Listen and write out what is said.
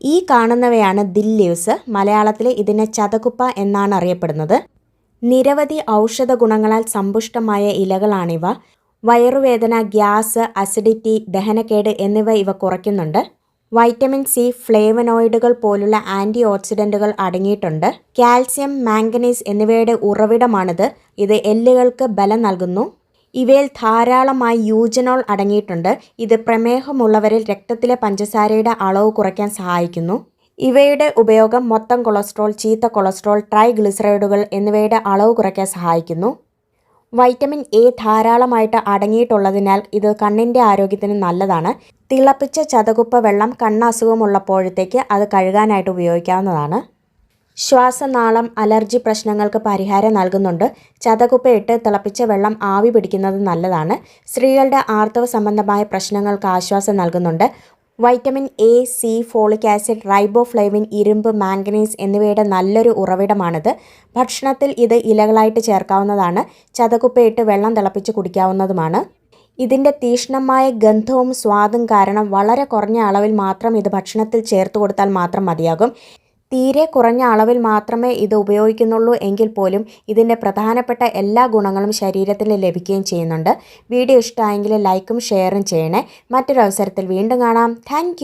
ഈ കാണുന്നവയാണ് ദിൽ ലീവ്സ്. മലയാളത്തിൽ ഇതിനെ ചതകുപ്പ എന്നാണ് അറിയപ്പെടുന്നത്. നിരവധി ഔഷധ ഗുണങ്ങളാൽ സമ്പുഷ്ടമായ ഇലകളാണിവ. വയറുവേദന, ഗ്യാസ്, അസിഡിറ്റി, ദഹനക്കേട് എന്നിവ ഇവ കുറയ്ക്കുന്നുണ്ട്. വൈറ്റമിൻ സി, ഫ്ലേവനോയിഡുകൾ പോലുള്ള ആൻറ്റി ഓക്സിഡൻറ്റുകൾ അടങ്ങിയിട്ടുണ്ട്. കാൽസ്യം, മാംഗനീസ് എന്നിവയുടെ ഉറവിടമാണിത്. ഇത് എല്ലുകൾക്ക് ബലം നൽകുന്നു. ഇവയിൽ ധാരാളമായി യൂജനോൾ അടങ്ങിയിട്ടുണ്ട്. ഇത് പ്രമേഹമുള്ളവരിൽ രക്തത്തിലെ പഞ്ചസാരയുടെ അളവ് കുറയ്ക്കാൻ സഹായിക്കുന്നു. ഇവയുടെ ഉപയോഗം മൊത്തം കൊളസ്ട്രോൾ, ചീത്ത കൊളസ്ട്രോൾ, ട്രൈഗ്ലിസറൈഡുകൾ എന്നിവയുടെ അളവ് കുറയ്ക്കാൻ സഹായിക്കുന്നു. വൈറ്റമിൻ എ ധാരാളമായിട്ട് അടങ്ങിയിട്ടുള്ളതിനാൽ ഇത് കണ്ണിൻ്റെ ആരോഗ്യത്തിന് നല്ലതാണ്. തിളപ്പിച്ച ചതകുപ്പ വെള്ളം കണ്ണസുഖമുള്ളപ്പോഴത്തേക്ക് അത് കഴുകാനായിട്ട് ഉപയോഗിക്കാവുന്നതാണ്. ശ്വാസനാളം, അലർജി പ്രശ്നങ്ങൾക്ക് പരിഹാരം നൽകുന്നുണ്ട്. ചതകുപ്പയിട്ട് തിളപ്പിച്ച വെള്ളം ആവി പിടിക്കുന്നത് നല്ലതാണ്. സ്ത്രീകളുടെ ആർത്തവ സംബന്ധമായ പ്രശ്നങ്ങൾക്ക് ആശ്വാസം നൽകുന്നുണ്ട്. Vitamin A, C, folic acid, riboflavin, ഇരുമ്പ്, മാംഗനീസ് എന്നിവയുടെ നല്ലൊരു ഉറവിടമാണിത്. ഭക്ഷണത്തിൽ ഇത് ഇലകളായിട്ട് ചേർക്കാവുന്നതാണ്. ചതകുപ്പയിട്ട് വെള്ളം തിളപ്പിച്ച് കുടിക്കാവുന്നതുമാണ്. ഇതിൻ്റെ തീക്ഷ്ണമായ ഗന്ധവും സ്വാദും കാരണം വളരെ കുറഞ്ഞ അളവിൽ മാത്രം ഇത് ഭക്ഷണത്തിൽ ചേർത്ത് കൊടുത്താൽ മാത്രം മതിയാകും. തീരെ കുറഞ്ഞ അളവിൽ മാത്രമേ ഇത് ഉപയോഗിക്കുന്നുള്ളൂ എങ്കിൽ പോലും ഇതിൻ്റെ പ്രധാനപ്പെട്ട എല്ലാ ഗുണങ്ങളും ശരീരത്തിന് ലഭിക്കുകയും ചെയ്യുന്നുണ്ട്. വീഡിയോ ഇഷ്ടമായെങ്കിൽ ലൈക്കും ഷെയറും ചെയ്യണേ. മറ്റൊരു അവസരത്തിൽ വീണ്ടും കാണാം. താങ്ക്